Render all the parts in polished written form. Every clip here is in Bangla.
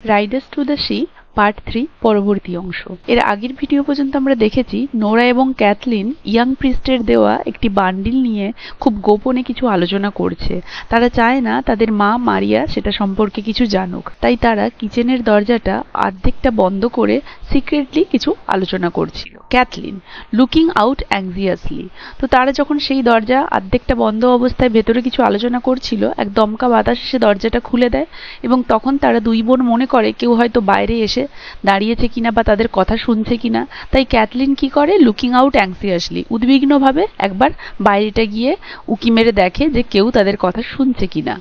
Riders to the sea part 3 পরবর্তী অংশ। এর আগের ভিডিও পর্যন্ত আমরা দেখেছি নোরা এবং ক্যাথলিন ইয়াং প্রিস্টের দেওয়া একটি বান্ডিল নিয়ে খুব গোপনে কিছু আলোচনা করছে। তারা চায় না তাদের মা মারিয়া সেটা সম্পর্কে কিছু জানুক, তাই তারা কিচেনের দরজাটা অর্ধেকটা বন্ধ করে সিক্রেটলি কিছু আলোচনা করছিল। Cathleen looking out anxiously. তো তারা যখন সেই দরজা অর্ধেকটা বন্ধ অবস্থায় ভেতরে কিছু আলোচনা করছিল, এক দমকা বাতাস এসে দরজাটা খুলে দেয় এবং তখন তারা দুই বোন মনে করে কেউ হয়তো বাইরে এসে দাঁড়িয়েছে কিনা বা তাদের কথা শুনছে কিনা। তাই ক্যাথলিন কি করে, লুকিং আউট অ্যাংসিয়াসলি উদ্বিগ্নভাবে একবার বাইরেটা গিয়ে উকি মেরে দেখে যে কেউ তাদের কথা শুনছে কিনা।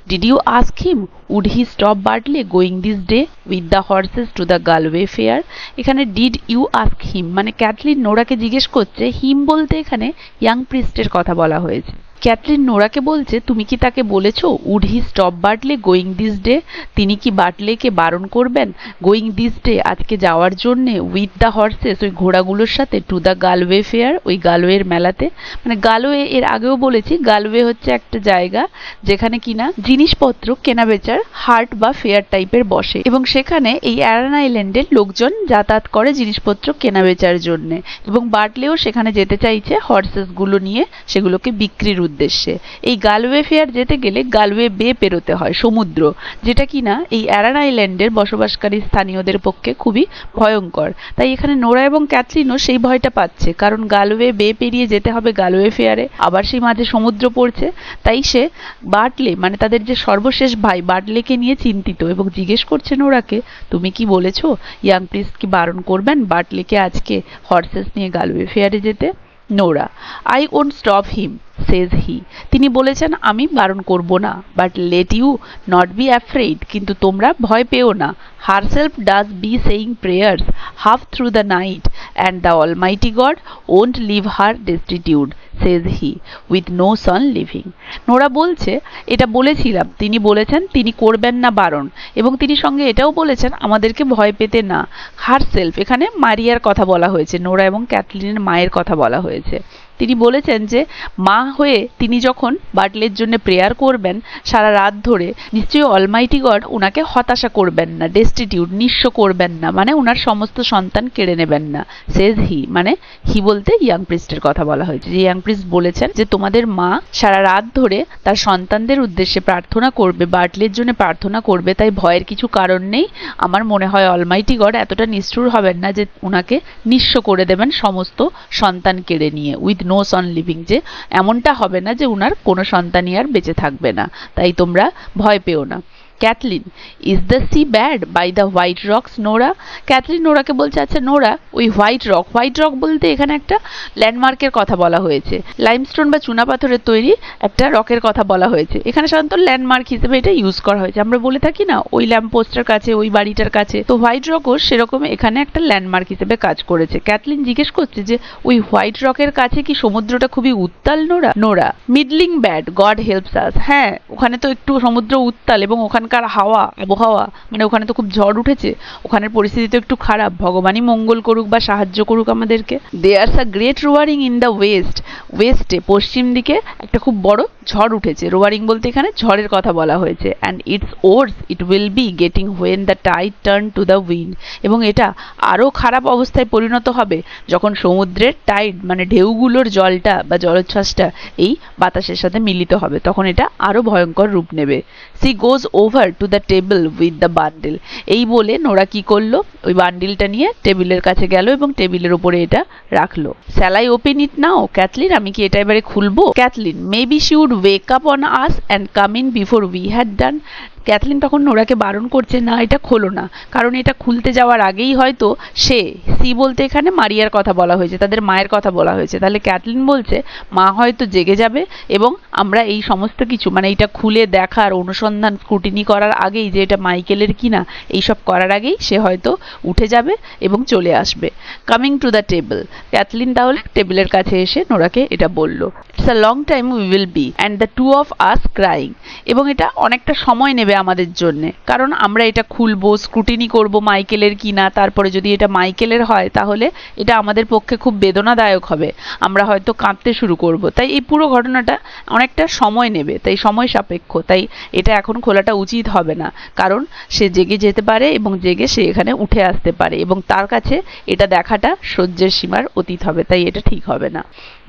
Did you ask him would he stop Bartley going this day with the horses to the Galway fair. এখানে ডিড ইউ আস্ক হিম মানে ক্যাথলিন নোরাকে জিজ্ঞেস করছে, হিম বলতে এখানে ইয়াং প্রিস্টের কথা বলা হয়েছে। ক্যাথলিন নোরাকে বলছে, তুমি কি তাকে বলেছো would he stop Bartley going this day, তিনি কি বার্টলেকে বারণ করবেন গোয়িং দিস ডে আজকে যাওয়ার জন্যে উইথ দ্য হর্সেস ওই ঘোড়াগুলোর সাথে টু দ্য গালওয়ে ফেয়ার ওই গালওয়ের মেলাতে। মানে গালওয়ে এর আগেও বলেছি, গালওয়ে হচ্ছে একটা জায়গা যেখানে কিনা জিনিসপত্র কেনা বেচার হাট বা ফেয়ার টাইপের বসে এবং সেখানে এই অ্যারান আইল্যান্ডের লোকজন যাতায়াত করে জিনিসপত্র কেনা বেচার জন্যে এবং বার্টলেও সেখানে যেতে চাইছে হর্সেস গুলো নিয়ে সেগুলোকে বিক্রির উদ্দেশ্যে। এই গালওয়ে ফেয়ার যেতে গেলে গালওয়ে বে পেরোতে হয়, সমুদ্র, যেটা কিনা এই অ্যারান আইল্যান্ডের বসবাসকারী স্থানীয়দের পক্ষে খুবই ভয়ঙ্কর। তাই এখানে নোরা এবং ক্যাথলিনও সেই ভয়টা পাচ্ছে, কারণ গালওয়ে বে পেরিয়ে যেতে হবে গালওয়ে ফেয়ারে, আবার সেই মাঝে সমুদ্র পড়ছে। তাই সে বার্টলে মানে তাদের যে সর্বশেষ ভাই বার্টলেকে নিয়ে চিন্তিত এবং জিজ্ঞেস করছে নোরাকে, তুমি কি বলেছো ইয়াং প্রিস্ট কি বারণ করবেন বার্টলেকে আজকে হর্সেস নিয়ে গালওয়ে ফেয়ারে যেতে? Nora I won't stop him says he. তিনি বলেছেন আমি বারণ করব না, but let you not be afraid, কিন্তু তোমরা ভয় পেও না। Herself does be saying prayers half through the night and the Almighty God won't leave her destitute says he with no son living. Nora বলছে, এটা বলেছিলাম, তিনি বলেছেন তিনি করবেন না বারণ, এবং তিনি সঙ্গে এটাও বলেছেন আমাদেরকে ভয় পেতে না। হারসেলফ এখানে মারিয়ার কথা বলা হয়েছে, নোরা এবং ক্যাথলিনের মায়ের কথা বলা হয়েছে। তিনি বলেছেন যে মা হয়ে তিনি যখন বার্টলের জন্য প্রেয়ার করবেন সারা রাত ধরে, নিশ্চয়ই অলমাইটি গড ওনাকে হতাশা করবেন না, ডেস্টিটিউট নিঃস্ব করবেন না, মানে ওনার সমস্ত সন্তান কেড়ে নেবেন না। সেজ হি মানে হি বলতে ইয়াং প্রিস্টের কথা বলা হয়েছে, যে ইয়াং প্রিস্ট বলেছেন যে তোমাদের মা সারা রাত ধরে তার সন্তানদের উদ্দেশ্যে প্রার্থনা করবে, বার্টলের জন্য প্রার্থনা করবে, তাই ভয়ের কিছু কারণ নেই। আমার মনে হয় অলমাইটি গড এতটা নিষ্ঠুর হবেন না যে ওনাকে নিঃস্ব করে দেবেন সমস্ত সন্তান কেড়ে নিয়ে, উইথ নো সন লিভিং, যে এমনটা হবে না যে উনার কোনো সন্তানই আর বেঁচে থাকবে না, তাই তোমরা ভয় পেও না। Cathleen is the sea bad by the white rocks Nora. Cathleen নোরাকে বলছে, আচ্ছা নোরা ওই হোয়াইট রক বলতে এখানে একটা ল্যান্ডমার্কের কথা বলা হয়েছে, লাইমস্টোন বা চুনাপাথরের তৈরি একটা রকের কথা বলা হয়েছে। এখানে সাধারণত ল্যান্ডমার্ক হিসেবে এটা ইউজ করা হয়েছে, আমরা বলে থাকি না ওই ল্যাম্পপোস্টের কাছে ওই বাড়িটার কাছে, তো হোয়াইট রকও সেরকম এখানে একটা ল্যান্ডমার্ক হিসেবে কাজ করেছে। ক্যাথলিন জিজ্ঞেস করছে যে ওই হোয়াইট রকের কাছে কি সমুদ্রটা খুবই উত্তাল Nora? Nora meddling bad god helps us. হ্যাঁ ওখানে তো একটু সমুদ্র উত্তাল এবং ওখানকার আবহাওয়া মানে ওখানে তো খুব ঝড় উঠেছে, ওখানের পরিস্থিতি তো একটু খারাপ, ভগবানই মঙ্গল করুক বা সাহায্য করুক আমাদেরকে। There's a great roaring in the ওয়েস্টে পশ্চিম দিকে একটা খুব বড় ঝড় উঠেছে। রোয়ারিং বলতে এখানে ঝড়ের কথা বলা হয়েছে। And it's worse it will be getting when the tide turn to the wind, এবং এটা আরও খারাপ অবস্থায় পরিণত হবে যখন সমুদ্রের টাইড মানে ঢেউগুলোর জলটা বা জলোচ্ছ্বাসটা এই বাতাসের সাথে মিলিত হবে, তখন এটা আরও ভয়ঙ্কর রূপ নেবে। C goes over two the table with the bundle. এই বলে নোরা কি করলো, ওই বান্ডিলটা নিয়ে টেবিলের কাছে গেল এবং টেবিলের উপরে এটা রাখলো। Shall I open it now Kathleen, আমি কি এটা এবারে খুলবো? Kathleen maybe she would wake up on us and come in before we had done. Kathleen তখন নোরাকে বারণ করছে, না এটা খোলো না, কারণ এটা খুলতে যাওয়ার আগেই হয়তো সি বলতে এখানে মারিয়ার কথা বলা হয়েছে, তাদের মায়ের কথা বলা হয়েছে। তাহলে ক্যাথলিন বলছে মা হয়তো জেগে যাবে এবং আমরা এই সমস্ত কিছু মানে এটা খুলে দেখার অনুসন্ধান স্ক্রুটিনি করার আগেই যে এটা মাইকেলের কিনা এইসব করার আগেই সে হয়তো উঠে যাবে এবং চলে আসবে। Coming to the table, Kathleen তাহলে টেবিলের কাছে এসে নোরাকে এটা বলল। It's a long time we will be and the two of us crying, এবং এটা অনেকটা সময় নেবে নেবে আমাদের জন্যে, কারণ আমরা এটা খুলবো, স্ক্রুটিনি করব মাইকেলের কিনা, তারপরে যদি এটা মাইকেলের হয় তাহলে এটা আমাদের পক্ষে খুব বেদনাদায়ক হবে, আমরা হয়তো কাঁদতে শুরু করব। তাই এই পুরো ঘটনাটা অনেকটা সময় নেবে, তাই সময় সাপেক্ষ, তাই এটা এখন খোলাটা উচিত হবে না, কারণ সে জেগে যেতে পারে এবং জেগে সে এখানে উঠে আসতে পারে এবং তার কাছে এটা দেখাটা সহ্যের সীমার অতীত হবে, তাই এটা ঠিক হবে না।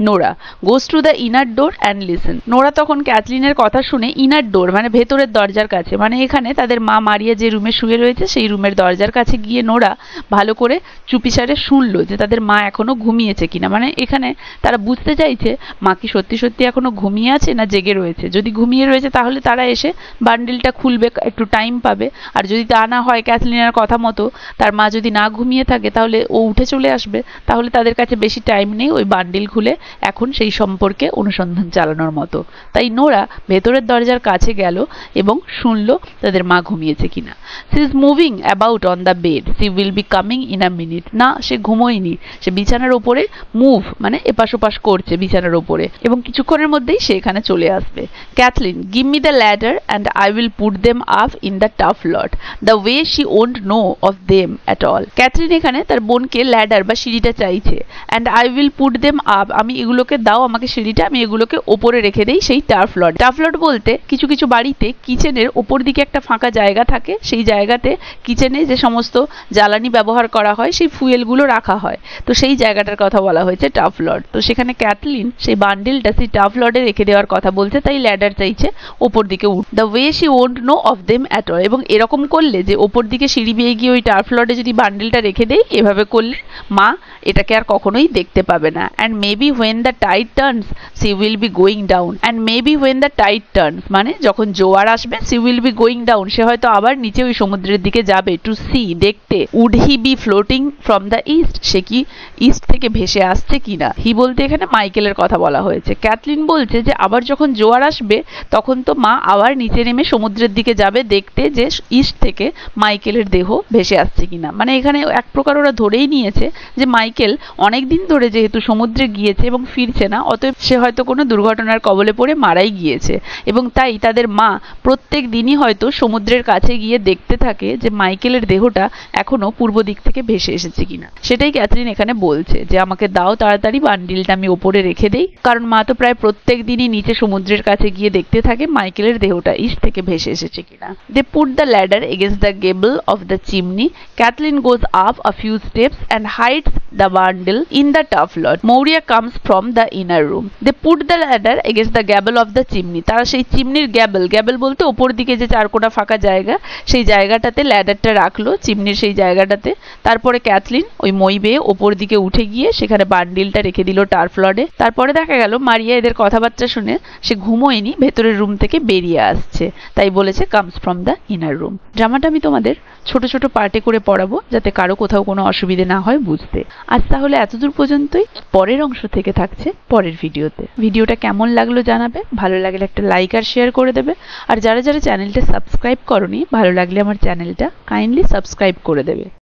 Nora goes to the inner door and listen. Nora তখন ক্যাথলিনের কথা শুনে ইনার ডোর মানে ভেতরের দরজার কাছে, মানে এখানে তাদের মা মারিয়া যে রুমে শুয়ে রয়েছে সেই রুমের দরজার কাছে গিয়ে নোরা ভালো করে চুপিসারে শুনলো যে তাদের মা এখনো ঘুমিয়েছে কিনা। মানে এখানে তারা বুঝতে চাইছে মা কি সত্যি সত্যি এখনো ঘুমিয়ে আছে না জেগে রয়েছে। যদি ঘুমিয়ে রয়েছে তাহলে তারা এসে বান্ডিলটা খুলবে, একটু টাইম পাবে, আর যদি তা না হয় ক্যাথলিনের কথা মতো তার মা যদি না ঘুমিয়ে থাকে তাহলে ও উঠে চলে আসবে, তাহলে তাদের কাছে বেশি টাইম নেই ওই বান্ডিল খুলে এখন সেই সম্পর্কে অনুসন্ধান চালানোর মতো। তাই নোরা ভেতরের দরজার কাছে গেল এবং শুনলো তাদের মা ঘুমিয়েছে কিনা। She is moving about on the bed, she will be coming in a minute. না, সে ঘুমোয়নি, সে বিছানার ওপরে মুভ মানে এপাশ ওপাশ করছে বিছানার ওপরে এবং কিছুক্ষণের মধ্যেই সে এখানে চলে আসবে। Kathleen, give me the ladder and I will put them up in the turf loft, the way she won't know of them at all. Kathleen এখানে তার বোনকে ল্যাডার বা সিঁড়িটা চাইছে, and I will put them up, আমি এগুলোকে দাও আমাকে সিঁড়িটা, আমি এগুলোকে ওপরে রেখে দেই সেই টার্ফ লট। টার্ফ লট বলতে কিছু কিছু বাড়িতে কিচেনের ওপর দিকে একটা ফাঁকা জায়গা থাকে, সেই জায়গাতে কিচেনে যে সমস্ত জ্বালানি ব্যবহার করা হয় সেই ফুয়েলগুলো রাখা হয়, তো সেই জায়গাটার কথা বলা হয়েছে টার্ফ লট। তো সেখানে ক্যাথলিন সেই বান্ডিলটা সেই টার্ফ লটে রেখে দেওয়ার কথা বলছে, তাই ল্যাডার চাইছে ওপর দিকে উঠ, the way she won't know of them at all. এবং এরকম করলে যে ওপর দিকে সিঁড়ি বেয়ে গিয়ে ওই টার্ফ লটে যদি বান্ডিলটা রেখে দেই, এভাবে করলে মা এটাকে আর কখনোই দেখতে পাবে না। And maybe when the tide turns she will be going down, and maybe when the tide turns মানে যখন জোয়ার আসবে, she will be going down সে হয়তো আবার নিচে ওই সমুদ্রের দিকে যাবে, টু সি দেখতে, would he be floating from the east, সে কি ইস্ট থেকে ভেসে আসছে কিনা। হি বলতে এখানে মাইকেলের কথা বলা হয়েছে। ক্যাথলিন বলছে যে আবার যখন জোয়ার আসবে তখন তো মা আবার নিচে নেমে সমুদ্রের দিকে যাবে দেখতে যে ইস্ট থেকে মাইকেলের দেহ ভেসে আসছে কিনা। মানে এখানে এক প্রকার ওরা ধরেই নিয়েছে যে মাইকেল অনেক দিন ধরে যেহেতু সমুদ্রে গিয়েছে এবং ফিরছে না, অতএব সে হয়তো কোনো দুর্ঘটনার কবলে পড়ে মারাই গিয়েছে, এবং তাই তাদের মা প্রত্যেক দিনই হয়তো সমুদ্রের কাছে গিয়ে দেখতে থাকে যে মাইকেলের দেহটা এখনো পূর্ব দিক থেকে ভেসে এসেছে কিনা। সেটাই ক্যাথরিন এখানে বলছে যে আমাকে দাও তাড়াতাড়ি বান্ডিলটা, আমি ওপরে রেখে দেই, কারণ মা তো প্রায় প্রত্যেক দিনই নিচে সমুদ্রের কাছে গিয়ে দেখতে থাকে মাইকেলের দেহটা ইস্ট থেকে ভেসে এসেছে কিনা। They put the ladder against the gable of the chimney, Kathleen goes up a few steps and hides the bundle in the tough lot. Moria comes from the inner room. They put the ladder against the gable of the chimney. তারা সেই চিমনির গ্যাবেল বলতে ওপর দিকে যে চারকোনা ফাঁকা জায়গা, সেই জায়গাটাতে ল্যাডারটা রাখলো, চিমনির সেই জায়গাটাতে। তারপরে ক্যাথলিন ওই মই বেয়ে ওপর দিকে উঠে গিয়ে সেখানে বান্ডিলটা রেখে দিল টার্ফ লডে। তারপরে দেখা গেল মারিয়া এদের কথাবার্তা শুনে সে ঘুমোয়নি, ভেতরের রুম থেকে বেরিয়ে আসছে, তাই বলেছে comes from the inner room. ড্রামাটা আমি তোমাদের ছোট ছোট পার্টে করে পড়াবো যাতে কারো কোথাও কোনো অসুবিধে না হয় বুঝতে। আজ তাহলে এতদূর পর্যন্তই, পরের অংশ থেকে থাকছে পরের ভিডিওতে। ভিডিওটা কেমন লাগলো জানাবে, ভালো লাগলে একটা লাইক আর শেয়ার করে দেবে, আর যারা যারা চ্যানেলটা সাবস্ক্রাইব করনি ভালো লাগলে আমার চ্যানেলটা কাইন্ডলি সাবস্ক্রাইব করে দেবে।